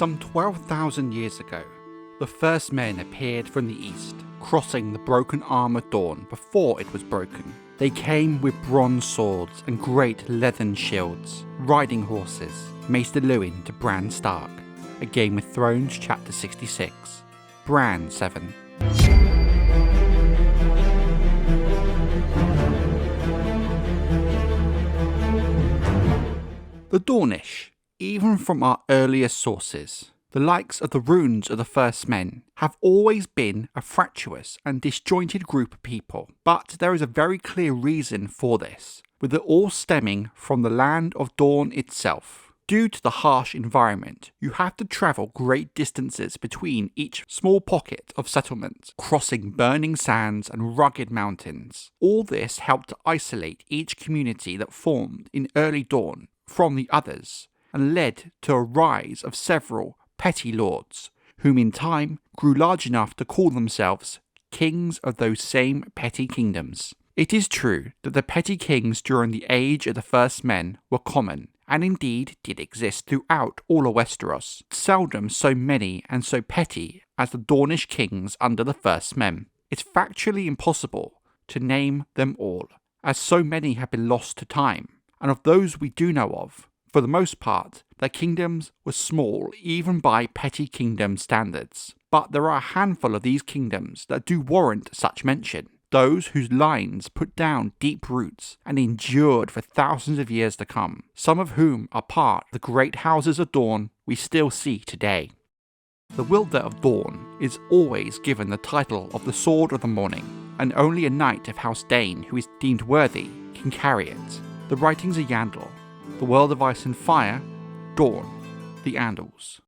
Some 12,000 years ago, the first men appeared from the east, crossing the broken arm of Dorne before it was broken. They came with bronze swords and great leathern shields, riding horses, Maester Luwin to Bran Stark. A Game of Thrones Chapter 66. Bran 7. The Dornish, even from our earliest sources, the likes of the runes of the First Men, have always been a fractious and disjointed group of people. But there is a very clear reason for this, with it all stemming from the land of Dorne itself. Due to the harsh environment, you have to travel great distances between each small pocket of settlement, crossing burning sands and rugged mountains. All this helped to isolate each community that formed in early Dorne from the others, and led to a rise of several petty lords, whom in time grew large enough to call themselves kings of those same petty kingdoms. It is true that the petty kings during the age of the First Men were common, and indeed did exist throughout all of Westeros, seldom so many and so petty as the Dornish kings under the First Men. It's factually impossible to name them all, as so many have been lost to time, and of those we do know of, for the most part, their kingdoms were small even by petty kingdom standards. But there are a handful of these kingdoms that do warrant such mention, those whose lines put down deep roots and endured for thousands of years to come, some of whom are part of the great houses of Dorne we still see today. The wielder of Dorne is always given the title of the Sword of the Morning, and only a knight of House Dayne who is deemed worthy can carry it. The writings of Andal, the world of ice and fire, Dorne, the Andals.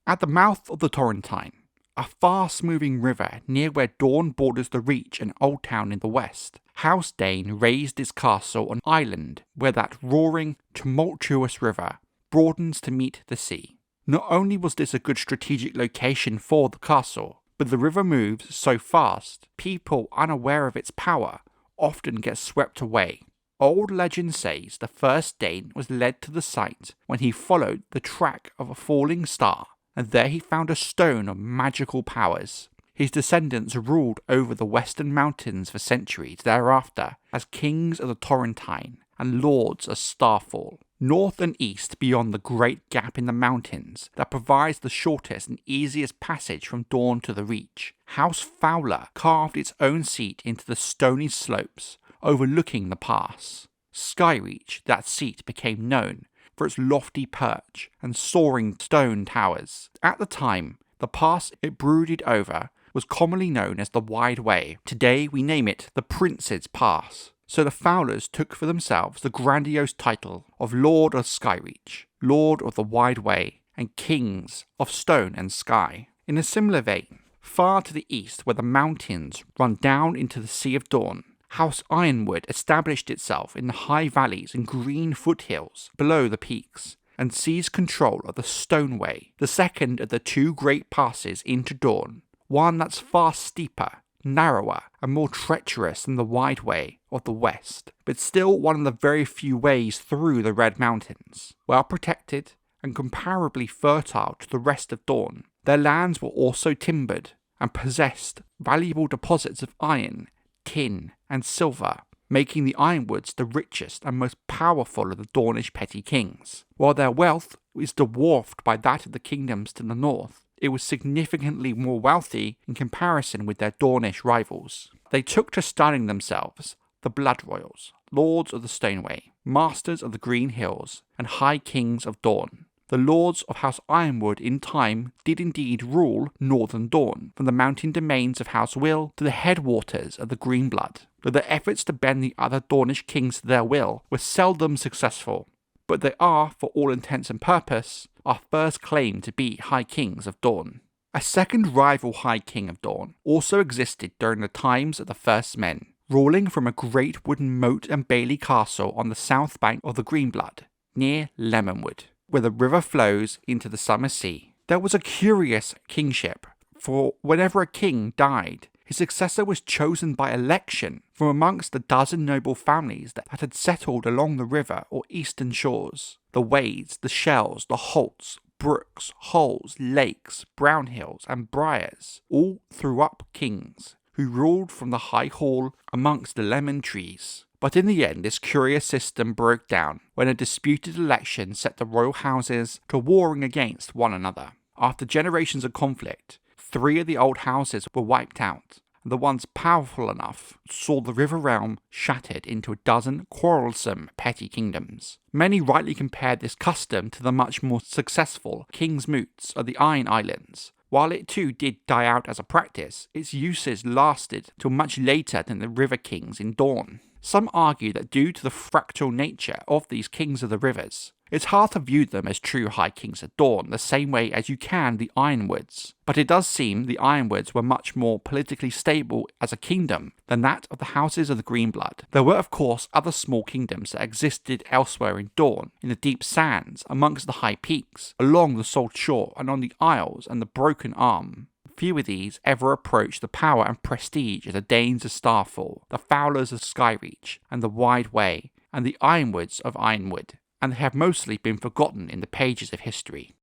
At the mouth of the Torrentine, a fast-moving river near where Dorne borders the Reach and Old Town in the west, House Dayne raised its castle on an island where that roaring, tumultuous river broadens to meet the sea. Not only was this a good strategic location for the castle, but the river moves so fast, people unaware of its power often get swept away. Old legend says the first Dane was led to the site when he followed the track of a falling star, and there he found a stone of magical powers. His descendants ruled over the western mountains for centuries thereafter as kings of the Torrentine and lords of Starfall. North and east beyond the great gap in the mountains that provides the shortest and easiest passage from Dorne to the Reach, House Fowler carved its own seat into the stony slopes overlooking the pass. Skyreach, that seat, became known for its lofty perch and soaring stone towers. At the time, the pass it brooded over was commonly known as the Wide Way. Today we name it the Prince's Pass. So the Fowlers took for themselves the grandiose title of Lord of Skyreach, Lord of the Wide Way, and Kings of Stone and Sky. In a similar vein, far to the east where the mountains run down into the Sea of Dorne, House Yronwood established itself in the high valleys and green foothills below the peaks, and seized control of the Stoneway, the second of the two great passes into Dorne, one that's far steeper, narrower, and more treacherous than the Wide Way of the west, but still one of the very few ways through the Red Mountains. Well protected and comparably fertile to the rest of Dorne, their lands were also timbered and possessed valuable deposits of iron, tin, and silver, making the Ironwoods the richest and most powerful of the Dornish petty kings. While their wealth is dwarfed by that of the kingdoms to the north, it was significantly more wealthy in comparison with their Dornish rivals. They took to styling themselves the Blood Royals, Lords of the Stoneway, Masters of the Green Hills, and High Kings of Dorne. The Lords of House Yronwood in time did indeed rule northern Dorne, from the mountain domains of House Will to the headwaters of the Greenblood, though their efforts to bend the other Dornish kings to their will were seldom successful. But they are, for all intents and purpose, our first claim to be High Kings of Dorne. A second rival High King of Dorne also existed during the times of the First Men, ruling from a great wooden moat and bailey castle on the south bank of the Greenblood, near Lemonwood, where the river flows into the summer sea. There was a curious kingship, for whenever a king died, his successor was chosen by election from amongst the dozen noble families that had settled along the river or eastern shores. The Wades, the Shells, the Holts, brooks, holes, lakes, brown hills, and briars all threw up kings who ruled from the high hall amongst the lemon trees. But in the end, this curious system broke down when a disputed election set the royal houses to warring against one another. After generations of conflict, 3 of the old houses were wiped out, and the ones powerful enough saw the river realm shattered into a dozen quarrelsome petty kingdoms. Many rightly compared this custom to the much more successful King's Moots of the Iron Islands. While it too did die out as a practice, its uses lasted till much later than the River Kings in Dorne. Some argue that due to the fractal nature of these Kings of the Rivers, it's hard to view them as true High Kings of Dorne the same way as you can the Ironwoods, but it does seem the Ironwoods were much more politically stable as a kingdom than that of the houses of the Greenblood. There were of course other small kingdoms that existed elsewhere in Dorne, in the deep sands, amongst the high peaks, along the salt shore and on the isles and the broken arm. Few of these ever approached the power and prestige of the Danes of Starfall, the Fowlers of Skyreach, and the Wide Way, and the Ironwoods of Ironwood, and they have mostly been forgotten in the pages of history.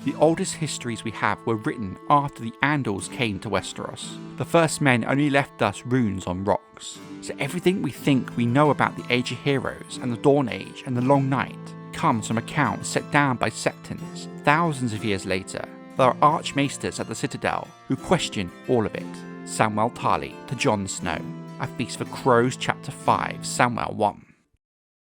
The oldest histories we have were written after the Andals came to Westeros. The First Men only left us runes on rocks, so everything we think we know about the Age of Heroes and the Dawn Age and the Long Night comes from accounts set down by septons thousands of years later. There are archmaesters at the Citadel who question all of it. Samwell Tarly to Jon Snow, A Feast for Crows Chapter 5, Samwell 1.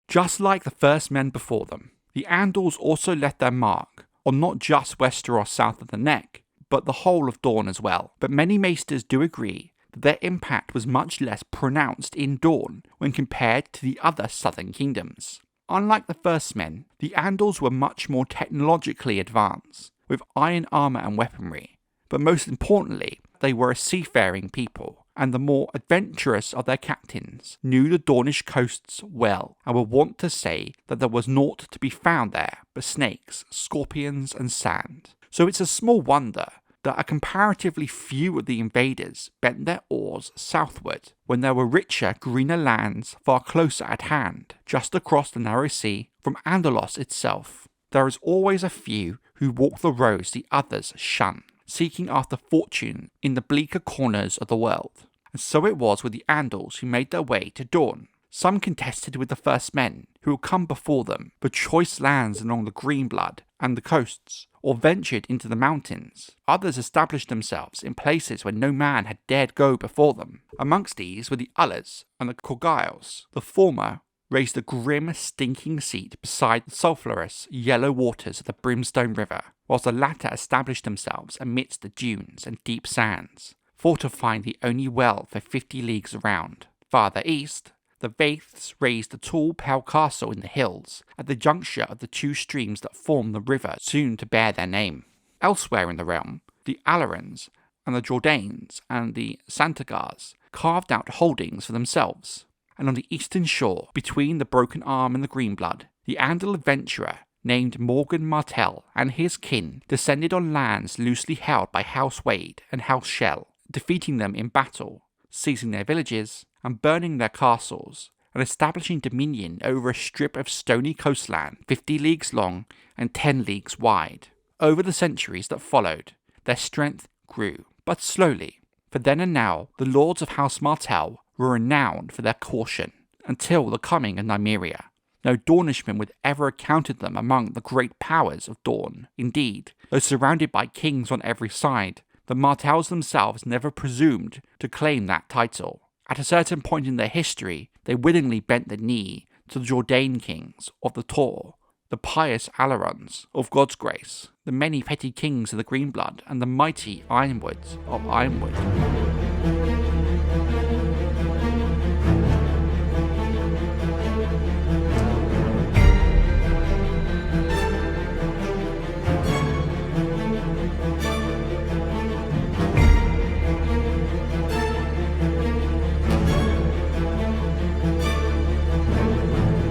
Just like the first men before them, the Andals also left their mark on not just Westeros south of the Neck, but the whole of Dorne as well. But many maesters do agree that their impact was much less pronounced in Dorne when compared to the other southern kingdoms. Unlike the First Men, the Andals were much more technologically advanced, with iron armour and weaponry, but most importantly, they were a seafaring people, and the more adventurous of their captains knew the Dornish coasts well, and were wont to say that there was naught to be found there but snakes, scorpions, and sand. So it's a small wonder that a comparatively few of the invaders bent their oars southward, when there were richer, greener lands far closer at hand, just across the narrow sea from Andalos itself. There is always a few who walk the roads the others shun, seeking after fortune in the bleaker corners of the world. And so it was with the Andals who made their way to Dorne. Some contested with the First Men, who had come before them, for choice lands along the Greenblood and the coasts, or ventured into the mountains. Others established themselves in places where no man had dared go before them. Amongst these were the Ullers and the Qorgyles. The former raised a grim, stinking seat beside the sulphurous, yellow waters of the Brimstone River, whilst the latter established themselves amidst the dunes and deep sands, fortifying the only well for 50 leagues around. Farther east, the Vaiths raised a tall, pale castle in the hills, at the juncture of the 2 streams that form the river soon to bear their name. Elsewhere in the realm, the Alarans and the Jordanes and the Santagars carved out holdings for themselves. And on the eastern shore, between the Broken Arm and the Greenblood, the Andal adventurer named Morgan Martell and his kin descended on lands loosely held by House Wade and House Shell, defeating them in battle, seizing their villages and burning their castles, and establishing dominion over a strip of stony coastland 50 leagues long and 10 leagues wide. Over the centuries that followed, their strength grew, but slowly, for then and now the lords of House Martell were renowned for their caution, until the coming of Nymeria. No Dornishman would ever have counted them among the great powers of Dorne. Indeed, though surrounded by kings on every side, the Martells themselves never presumed to claim that title. At a certain point in their history, they willingly bent the knee to the Jordan kings of the Tor, the pious Alarons of God's grace, the many petty kings of the Greenblood, and the mighty Ironwoods of Ironwood.